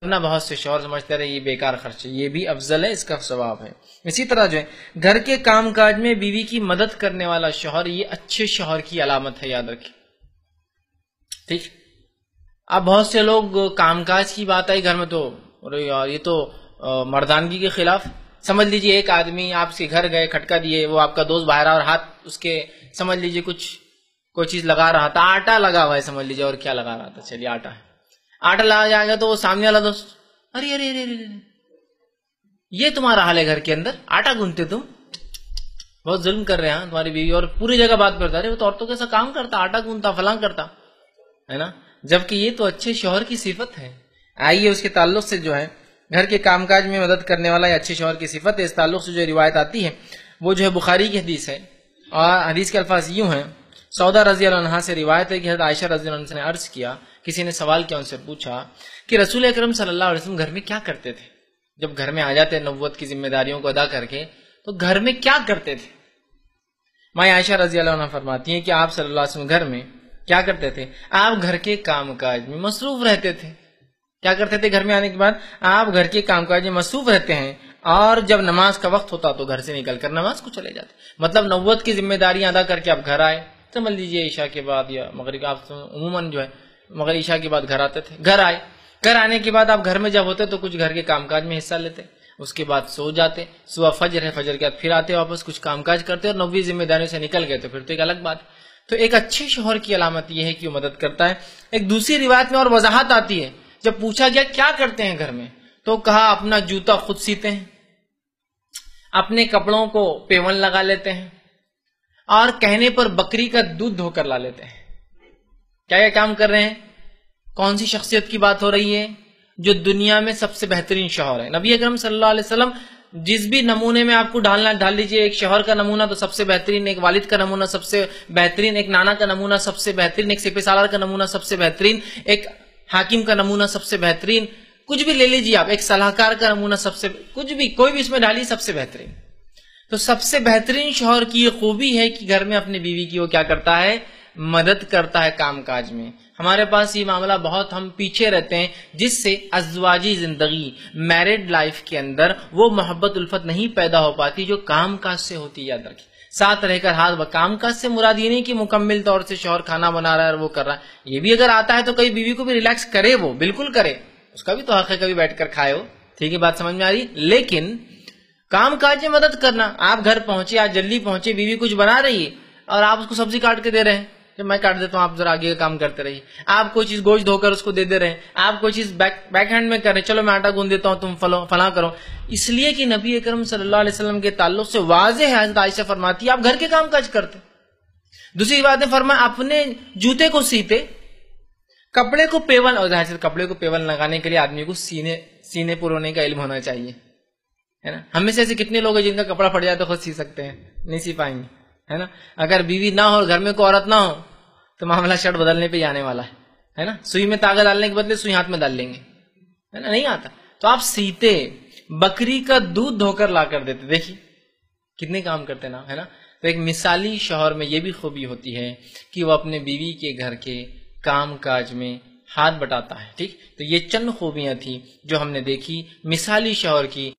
ورنہ بہت سے شوہر سمجھتے رہے یہ بیکار خرچ ہے، یہ بھی افضل ہے، اس کا ثواب ہے۔ اسی طرح جو ہے گھر کے کام کاج میں بیوی کی مدد کرنے والا شوہر، یہ اچھے شوہر کی علامت ہے، یاد رکھیں، ٹھیک۔ اب بہت سے لوگ کام کاج کی بات آئی گھر میں تو یار یہ تو مردانگی کے خلاف۔ سمجھ لیجئے ایک آدمی آپ سے گھر گئے، کھٹکا دیے، وہ آپ کا دوست باہر اور ہاتھ اس کے سمجھ لیجئے کوئی چیز لگا رہا تھا، آٹا لگا ہوا ہے سمجھ لیجئے، اور کیا لگا رہا تھا، چلیے آٹا ہے، آٹا لگا جائے گا تو وہ سامنے والا دوست ارے ارے ارے ارے یہ تمہارا حال ہے گھر کے اندر، آٹا گوندتے تم، بہت ظلم کر رہے ہیں تمہاری بیوی، اور پوری جگہ بات کرتا ہے وہ تو عورتوں کیسا کام کرتا، آٹا گوندتا، فلاں کرتا ہے نا، جبکہ یہ تو اچھے شوہر کی صفت ہے۔ آئیے اس کے تعلق سے جو ہے گھر کے کام کاج میں مدد کرنے والا یہ اچھے شوہر کی صفت ہے، اس تعلق سے جو روایت آتی ہے وہ جو ہے بخاری کی حدیث ہے، اور حدیث کے الفاظ یوں ہیں، سودا رضی اللہ عنہا سے روایت ہے کہ حضرت عائشہ رضی اللہ عنہ نے عرض کیا، کسی نے سوال کیا، ان سے پوچھا کہ رسول اکرم صلی اللہ علیہ وسلم گھر میں کیا کرتے تھے؟ جب گھر میں آ جاتے نبوت کی ذمہ داریوں کو ادا کر کے تو گھر میں کیا کرتے تھے؟ ماں عائشہ رضی اللہ عنہ فرماتی ہیں کہ آپ صلی اللہ علیہ وسلم گھر میں کیا کرتے تھے؟ آپ گھر کے کام کاج میں مصروف رہتے تھے۔ کیا کرتے تھے گھر میں آنے کے بعد؟ آپ گھر کے کام کاج میں مصروف رہتے ہیں، اور جب نماز کا وقت ہوتا تو گھر سے نکل کر نماز کو چلے جاتے۔ مطلب نبوت کی ذمہ داریاں ادا کر کے آپ گھر آئے، سمجھ لیجیے عشاء کے بعد یا مغرب، آپ عموماً جو ہے مغرب عشاء کے بعد گھر آتے تھے، گھر آئے، گھر آنے کے بعد آپ گھر میں جب ہوتے تو کچھ گھر کے کام کاج میں حصہ لیتے، اس کے بعد سو جاتے، صبح فجر ہے، فجر کے بعد پھر آتے واپس کچھ کام کاج کرتے، اور نبوی ذمہ داریوں سے نکل گئے تو پھر تو ایک الگ بات۔ تو ایک اچھے شوہر کی علامت یہ ہے کہ وہ مدد کرتا ہے۔ ایک دوسری روایت میں اور وضاحت آتی ہے، جب پوچھا گیا کیا کرتے ہیں گھر میں تو کہا اپنا جوتا خود سیتے ہیں، اپنے کپڑوں کو پیون لگا لیتے ہیں، اور کہنے پر بکری کا دودھ دھو کر لا لیتے ہیں۔ کیا کیا کام کر رہے ہیں؟ کون سی شخصیت کی بات ہو رہی ہے؟ جو دنیا میں سب سے بہترین شوہر ہے۔ نبی اکرم صلی اللہ علیہ وسلم جس بھی نمونے میں آپ کو ڈال لیجئے، ایک شوہر کا نمونہ تو سب سے بہترین، ایک والد کا نمونہ سب سے بہترین، ایک نانا کا نمونہ سب سے بہترین، ایک سپہ سالار کا نمونہ سب سے بہترین، ایک حاکم کا نمونہ سب سے بہترین، کچھ بھی لے لیجیے آپ، ایک صلاحکار کا نمونہ سب سے، کچھ بھی کوئی بھی اس میں ڈالیے سب سے بہترین۔ تو سب سے بہترین شوہر کی یہ خوبی ہے کہ گھر میں اپنی بیوی کی وہ کیا کرتا ہے؟ مدد کرتا ہے کام کاج میں۔ ہمارے پاس یہ معاملہ بہت ہم پیچھے رہتے ہیں، جس سے ازواجی زندگی، میرڈ لائف کے اندر وہ محبت الفت نہیں پیدا ہو پاتی جو کام کاج سے ہوتی۔ یاد رکھیں، ساتھ رہ کر ہاتھ کام کاج سے مراد یہ نہیں کہ مکمل طور سے شوہر کھانا بنا رہا ہے اور وہ کر رہا ہے، یہ بھی اگر آتا ہے تو کئی بیوی کو بھی ریلیکس کرے، وہ بالکل کرے، اس کا بھی تو حق ہے کبھی بیٹھ کر کھائے ہو، ٹھیک ہے، بات سمجھ میں آ رہی۔ لیکن کام کاج میں مدد کرنا، آپ گھر پہنچے، آج جلدی پہنچے، بیوی کچھ بنا رہی ہے اور آپ اس کو سبزی کاٹ کے دے رہے ہیں، جب میں کاٹ دیتا ہوں آپ ذرا آگے کا کام کرتے رہیے، آپ کوئی چیز گوشت دھو کر اس کو دے دے رہے ہیں، آپ کوئی چیز بیک ہینڈ میں کر رہے ہیں، چلو میں آٹا گوندھ دیتا ہوں، تم فلاں کرو، اس لیے کہ نبی اکرم صلی اللہ علیہ وسلم کے تعلق سے واضح ہے، حضرت عائشہ فرماتی ہے آپ گھر کے کام کاج کرتے۔ دوسری بات ہے فرمایا اپنے جوتے کو سیتے، کپڑے کو پیون، اور کپڑے کو پیون لگانے کے لیے آدمی کو سینے پرونے کا علم ہونا چاہیے، ہے نا۔ ہم میں سے ایسے کتنے لوگ ہیں جن کا کپڑا پھٹ جائے تو خود سی سکتے ہیں؟ نہیں سی پائیں گے، ہے نا۔ اگر بیوی نہ ہو، گھر میں کوئی عورت نہ ہو تو معاملہ شرٹ بدلنے پہ آنے والا ہے نا۔ سوئی میں تاغا ڈالنے کے بدلے سوئی ہاتھ میں ڈال لیں گے، ہے نا، نہیں آتا تو آپ سیتے، بکری کا دودھ دھو کر لا کر دیتے، دیکھیے کتنے کام کرتے نا، ہے نا۔ تو ایک مثالی شوہر میں یہ بھی خوبی ہوتی ہے کہ وہ اپنے بیوی کے گھر کے کام کاج میں ہاتھ بٹاتا ہے، ٹھیک۔ تو یہ چند خوبیاں تھیں جو ہم نے دیکھی مثالی شوہر کی،